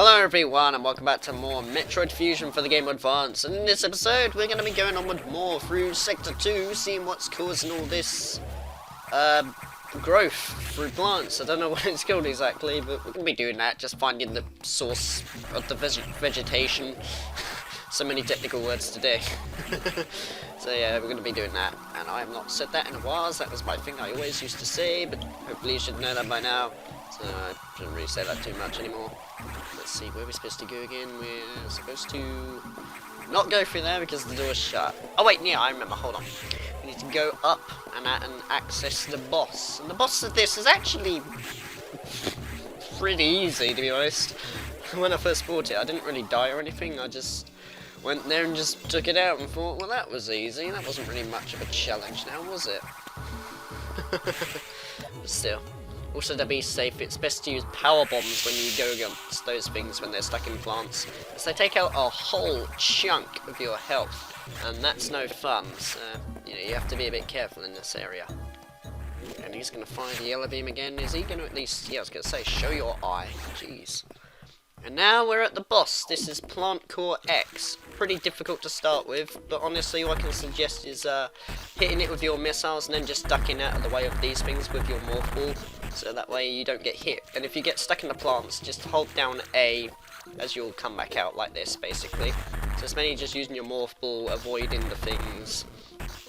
Hello everyone and welcome back to more Metroid Fusion for the Game Boy Advance, and in this episode we're going to be going on with more through Sector 2, seeing what's causing all this growth through plants. I don't know what it's called exactly, but we're going to be doing that, just finding the source of the vegetation. So many technical words today. So yeah, we're going to be doing that, and I have not said that in a while, so that was my thing I always used to say, but hopefully you should know that by now. So I shouldn't really say that too much anymore. Let's see, where we're supposed to go again. We're supposed to not go through there because the door's shut. Oh wait, yeah, I remember, hold on. We need to go up and access the boss. And the boss of this is actually pretty easy, to be honest. When I first bought it, I didn't really die or anything. I just went there and just took it out and thought, well, that was easy. That wasn't really much of a challenge now, was it? But still. Also, to be safe, it's best to use power bombs when you go against those things when they're stuck in plants, because they take out a whole chunk of your health, and that's no fun. So, you have to be a bit careful in this area. And he's going to fire the yellow beam again. Is he going to at least, yeah, I was going to say, show your eye. Jeez. And now we're at the boss. This is Plant Core X. Pretty difficult to start with, but honestly what I can suggest is hitting it with your missiles and then just ducking out of the way of these things with your morph ball, so that way you don't get hit. And if you get stuck in the plants, just hold down A as you'll come back out like this, basically. So it's mainly just using your morph ball, avoiding the things,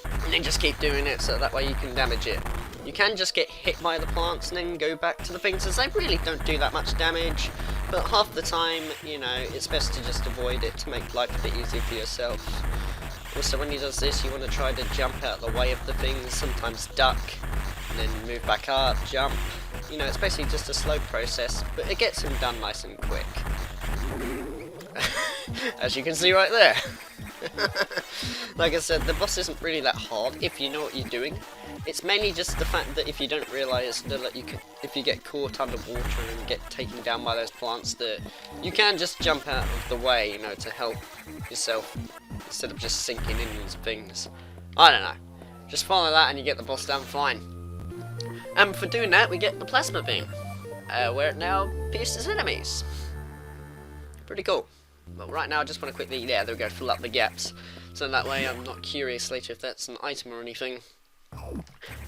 and then just keep doing it, so that way you can damage it. You can just get hit by the plants and then go back to the things, as they really don't do that much damage. But half the time, it's best to just avoid it to make life a bit easier for yourself. Also, when he does this, you want to try to jump out of the way of the things, sometimes duck, and then move back up, jump. It's basically just a slow process, but it gets him done nice and quick. As you can see right there. Like I said, the boss isn't really that hard if you know what you're doing. It's mainly just the fact that if you don't realise that if you get caught underwater and get taken down by those plants, that you can just jump out of the way, to help yourself instead of just sinking in these things. I don't know. Just follow that and you get the boss down fine. And for doing that, we get the plasma beam, where it now pierces enemies. Pretty cool. But right now I just want to quickly, there we go, fill up the gaps. So that way I'm not curious later if that's an item or anything.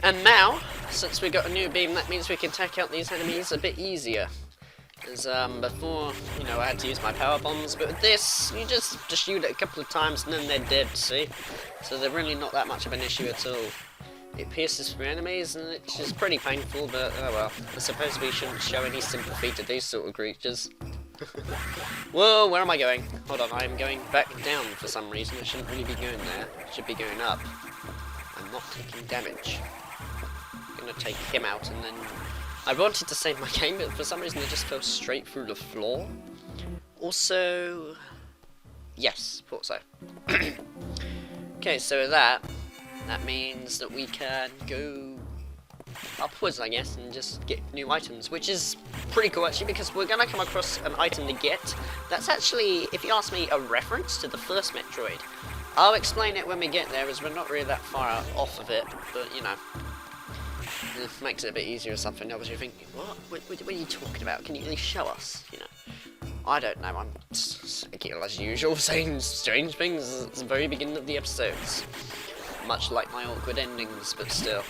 And now, since we got a new beam, that means we can take out these enemies a bit easier. As before, I had to use my power bombs, but with this, you just shoot it a couple of times and then they're dead, see? So they're really not that much of an issue at all. It pierces through enemies and it's just pretty painful, but oh well. I suppose we shouldn't show any sympathy to these sort of creatures. Whoa, where am I going? Hold on, I'm going back down for some reason. I shouldn't really be going there. I should be going up. I'm not taking damage. I'm gonna take him out and then... I wanted to save my game, but for some reason it just fell straight through the floor. Also... yes, thought so. Okay, so with that means that we can go upwards, I guess, and just get new items, which is pretty cool actually, because we're going to come across an item to get that's actually, if you ask me, a reference to the first Metroid. I'll explain it when we get there, as we're not really that far off of it, but it makes it a bit easier or something. Now, you think, what are you talking about? Can you at least show us? I don't know, I'm as usual saying strange things at the very beginning of the episodes, much like my awkward endings, but still.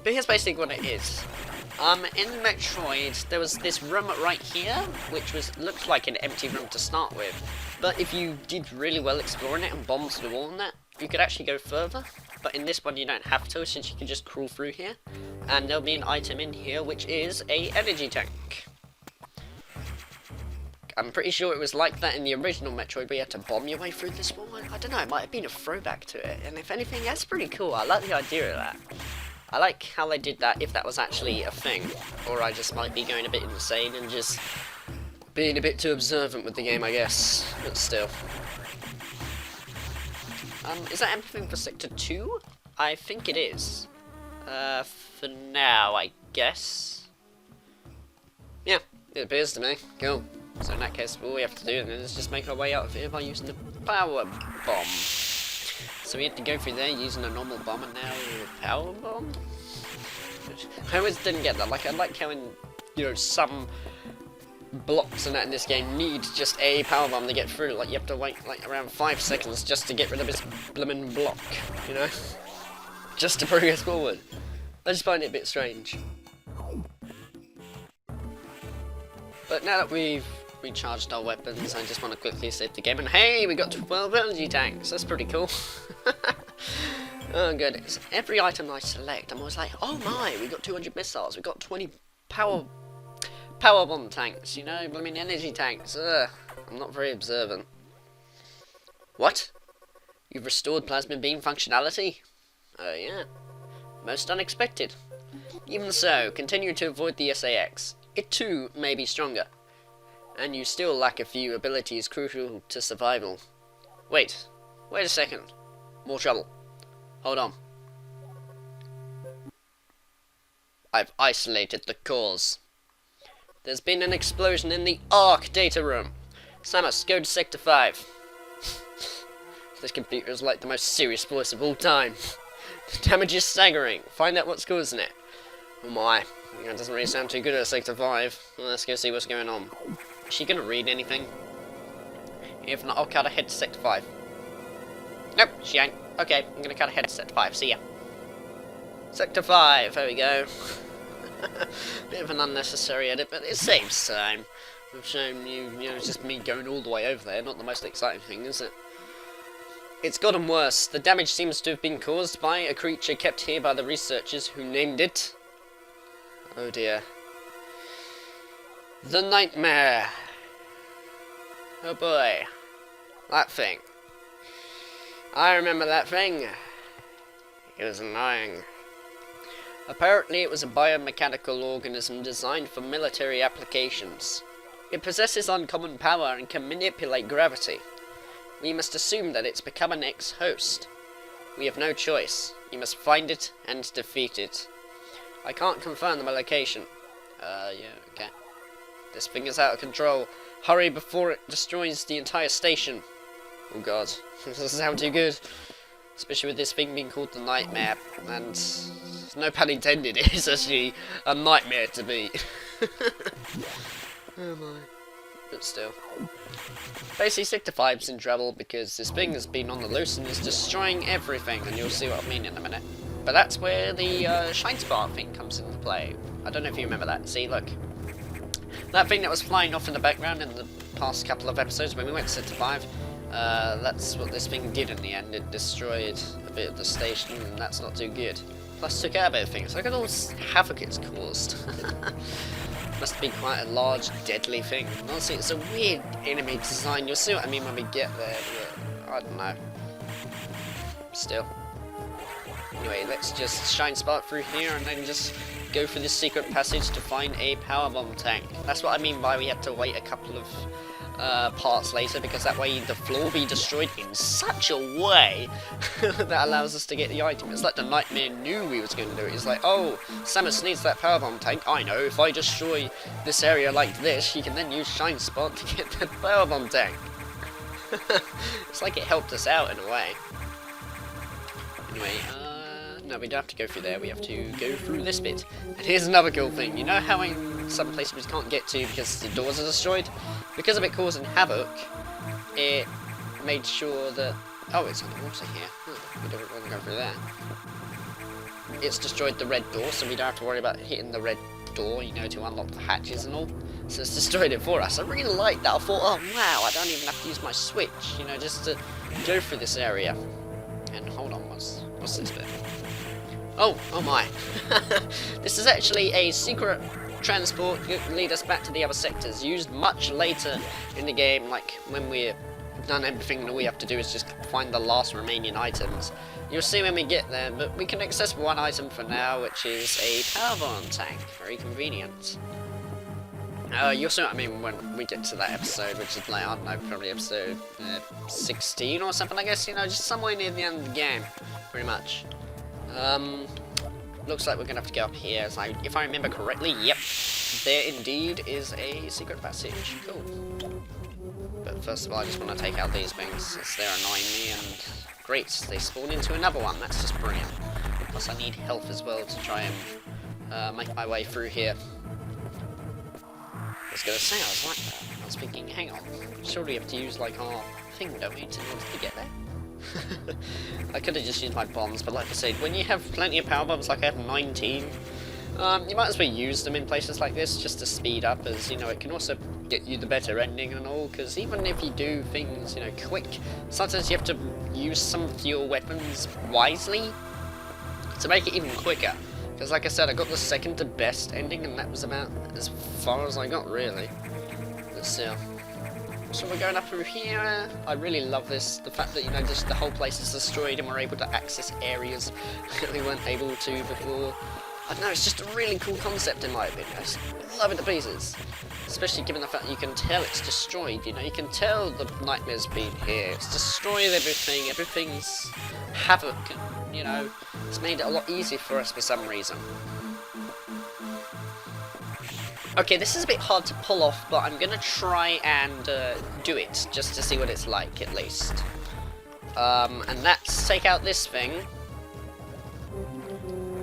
But here's basically what it is. In Metroid, there was this room right here, which looked like an empty room to start with. But if you did really well exploring it and bombed the wall on that, you could actually go further. But in this one, you don't have to, since you can just crawl through here. And there'll be an item in here, which is a energy tank. I'm pretty sure it was like that in the original Metroid, where you had to bomb your way through this wall. I don't know, it might have been a throwback to it. And if anything, that's pretty cool. I like the idea of that. I like how they did that, if that was actually a thing. Or I just might be going a bit insane and just being a bit too observant with the game, I guess. But still. Is that everything for Sector 2? I think it is. For now, I guess. Yeah, it appears to me. Cool. So in that case, all we have to do is just make our way out of here by using the power bomb. So we had to go through there using a normal bomb, and now a power bomb? I always didn't get that. I like how in, some blocks and that in this game need just a power bomb to get through. Like, you have to wait like around 5 seconds just to get rid of this blooming block, you know? Just to progress forward. I just find it a bit strange. But now that we've recharged our weapons, I just want to quickly save the game. And hey, we got 12 energy tanks. That's pretty cool. Oh goodness. Every item I select, I'm always like, oh my, we got 200 missiles, we got 20 power bomb tanks, you know, blooming energy tanks. Ugh, I'm not very observant. What? You've restored plasma beam functionality? Oh yeah. Most unexpected. Even so, continue to avoid the SAX. It too may be stronger. And you still lack a few abilities crucial to survival. Wait a second. More trouble. Hold on. I've isolated the cause. There's been an explosion in the ARC data room. Samus, go to Sector 5. This computer is like the most serious voice of all time. The damage is staggering. Find out what's causing it. Oh my. That doesn't really sound too good at Sector 5. Well, let's go see what's going on. Is she gonna read anything? If not, I'll cut ahead to Sector 5. Nope, she ain't. Okay, I'm gonna cut ahead to Sector 5. See ya. Sector 5, there we go. Bit of an unnecessary edit, but it saves time. I've shown you, it's just me going all the way over there, not the most exciting thing, is it? It's gotten worse. The damage seems to have been caused by a creature kept here by the researchers who named it. Oh dear. The Nightmare. Oh boy. That thing. I remember that thing. It was annoying. Apparently it was a biomechanical organism designed for military applications. It possesses uncommon power and can manipulate gravity. We must assume that it's become an ex-host. We have no choice. You must find it and defeat it. I can't confirm the location. Yeah, okay. This thing is out of control. Hurry before it destroys the entire station. Oh god, this doesn't sound too good. Especially with this thing being called the Nightmare. And, no pun intended, it is actually a nightmare to beat. Oh my. But still. Basically, Sector 5's in trouble because this thing has been on the loose and is destroying everything, and you'll see what I mean in a minute. But that's where the Shine Spark thing comes into play. I don't know if you remember that. See, look. That thing that was flying off in the background in the past couple of episodes when we went to Sector 5, that's what this thing did in the end. It destroyed a bit of the station, and that's not too good. Plus took out a bit of things. Look at all this havoc it's caused. Must be quite a large, deadly thing. Honestly, it's a weird enemy design. You'll see what I mean when we get there, but I don't know. Still. Anyway, let's just Shine Spark through here and then just go through this secret passage to find a power bomb tank. That's what I mean by we had to wait a couple of parts later, because that way the floor will be destroyed in such a way that allows us to get the item. It's like the Nightmare knew we was going to do it. It's like, oh, Samus needs that power bomb tank. I know, if I destroy this area like this, she can then use Shine Spark to get the power bomb tank. It's like it helped us out in a way. Anyway, no, we don't have to go through there, we have to go through this bit. And here's another cool thing. You know how in some places we can't get to because the doors are destroyed? Because of it causing havoc, it made sure that... Oh, it's underwater here. We don't want to go through there. It's destroyed the red door, so we don't have to worry about hitting the red door, you know, to unlock the hatches and all. So it's destroyed it for us. I really like that. I thought, oh wow, I don't even have to use my switch, you know, just to go through this area. And hold on, what's this bit? Oh my. This is actually a secret transport to lead us back to the other sectors, used much later in the game, like when we're done everything that we have to do is just find the last remaining items. You'll see when we get there, but we can access one item for now, which is a power bomb tank. Very convenient. You'll see what I mean when we get to that episode, which is like, I don't know, probably episode 16 or something, I guess, you know, just somewhere near the end of the game, pretty much. Looks like we're gonna have to go up here, so if I remember correctly, yep, there indeed is a secret passage. Cool. But first of all, I just want to take out these things, as they're annoying me, and great, they spawn into another one, that's just brilliant. Plus I need health as well to try and make my way through here. was gonna say, I was like that. I was thinking, hang on, surely we have to use like our thing, don't we, in order to get there? I could have just used my bombs, but like I said, when you have plenty of power bombs, like I have 19, you might as well use them in places like this just to speed up, as you know, it can also get you the better ending and all, because even if you do things, you know, quick, sometimes you have to use some of your weapons wisely to make it even quicker. Because like I said, I got the second to best ending, and that was about as far as I got, really. But still. So we're going up through here. I really love this, the fact that, you know, just the whole place is destroyed and we're able to access areas that we weren't able to before. I don't know, it's just a really cool concept in my opinion. I just love it to pieces. Especially given the fact that you can tell it's destroyed, you know, you can tell the nightmare's been here. It's destroyed everything, everything's havoc, and, you know, it's made it a lot easier for us for some reason. Okay, this is a bit hard to pull off, but I'm gonna try and do it, just to see what it's like, at least. And that's take out this thing,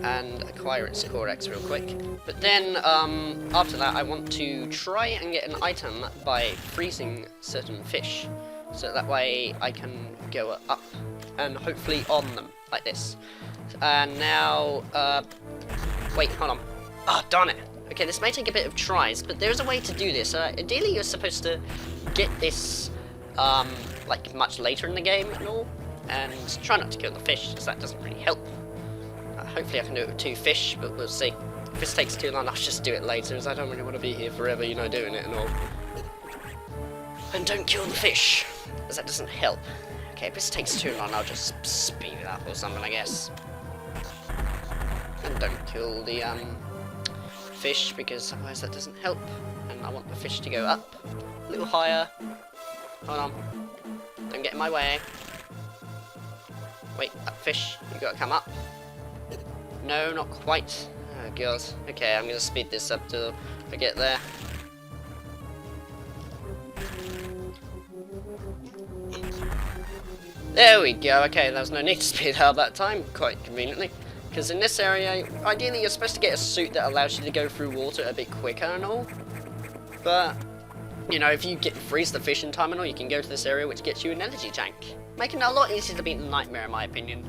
and acquire its core X real quick. But then, after that, I want to try and get an item by freezing certain fish, so that way I can go up and hopefully on them, like this. And now, wait, hold on. Oh, darn it. Okay, this may take a bit of tries, but there's a way to do this. Ideally, you're supposed to get this, like, much later in the game and all, and try not to kill the fish, because that doesn't really help. Hopefully I can do it with 2 fish, but we'll see. If this takes too long, I'll just do it later, as I don't really want to be here forever, you know, doing it and all. And don't kill the fish, as that doesn't help. Okay, if this takes too long, I'll just speed it up or something, I guess. And don't kill the, fish, because otherwise that doesn't help. And I want the fish to go up a little higher. Hold on. Don't get in my way. Wait, that fish, you gotta come up. No, not quite. Oh god. Okay, I'm gonna speed this up till I get there. There we go. Okay, there was no need to speed up that time, quite conveniently. Because in this area, ideally you're supposed to get a suit that allows you to go through water a bit quicker and all. But, you know, if you freeze the fish in time and all, you can go to this area which gets you an energy tank. Making it a lot easier to beat the nightmare in my opinion.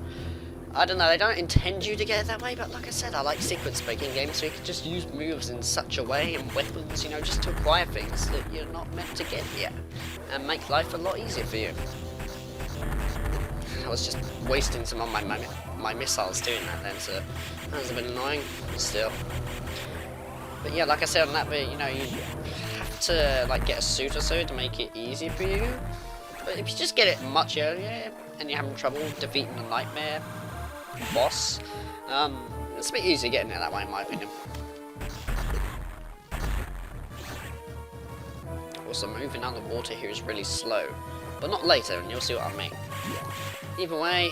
I don't know, they don't intend you to get it that way, but like I said, I like sequence breaking games, so you can just use moves in such a way, and weapons, you know, just to acquire things that you're not meant to get yet. And make life a lot easier for you. I was just wasting some of my missiles doing that then, so that was a bit annoying, but still. But yeah, like I said on that bit, you know, you have to like get a suit or so to make it easy for you. But if you just get it much earlier, and you're having trouble defeating the nightmare boss, it's a bit easier getting it that way in my opinion. Also, moving out of the water here is really slow, but not later, and you'll see what I mean. Either way,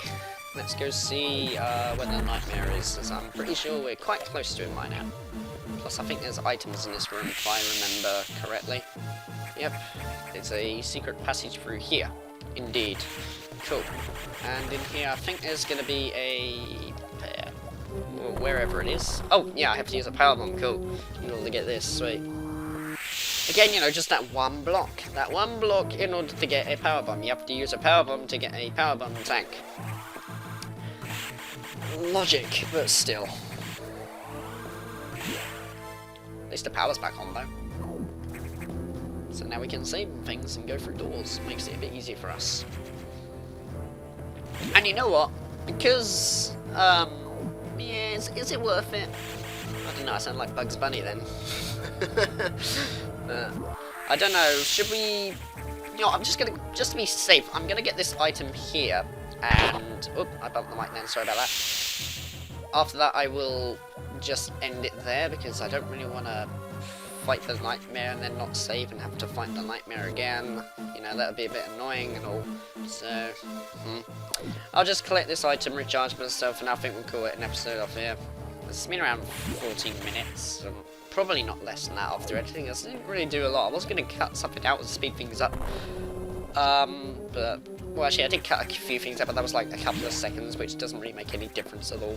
let's go see where the nightmare is, as I'm pretty sure we're quite close to him right now. Plus, I think there's items in this room, if I remember correctly. Yep, there's a secret passage through here. Indeed. Cool. And in here, I think there's going to be a... or wherever it is. Oh, yeah, I have to use a power bomb. Cool. In order to get this. Sweet. Again, you know, just that one block. That one block in order to get a power bomb. You have to use a power bomb to get a power bomb tank. Logic, but still. At least the power's back on, though. So now we can save things and go through doors. Makes it a bit easier for us. And you know what? Because, yeah, is it worth it? I don't know, I sound like Bugs Bunny then. I don't know, should we... You know, I'm just gonna, just to be safe, I'm gonna get this item here, and... Oh, I bumped the mic then, sorry about that. After that, I will just end it there, because I don't really want to fight the nightmare and then not save and have to fight the nightmare again. You know, that would be a bit annoying and all. So, I'll just collect this item, recharge myself, and I think we'll call it an episode off here. It's been around 14 minutes. Probably not less than that after editing. I didn't really do a lot. I was going to cut something out and speed things up. But, well, actually, I did cut a few things out, but that was like a couple of seconds, which doesn't really make any difference at all.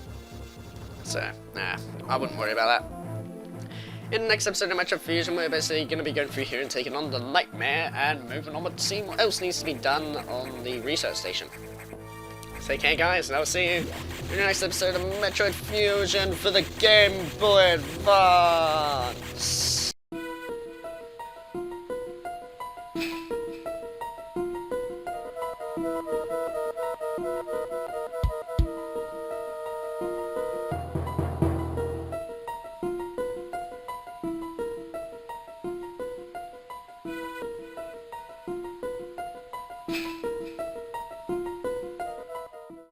So, nah, I wouldn't worry about that. In the next episode of Metroid Fusion, we're basically going to be going through here and taking on the Nightmare and moving on with seeing what else needs to be done on the research station. Take care, guys, and I'll see you in the next episode of Metroid Fusion for the Game Boy Advance. You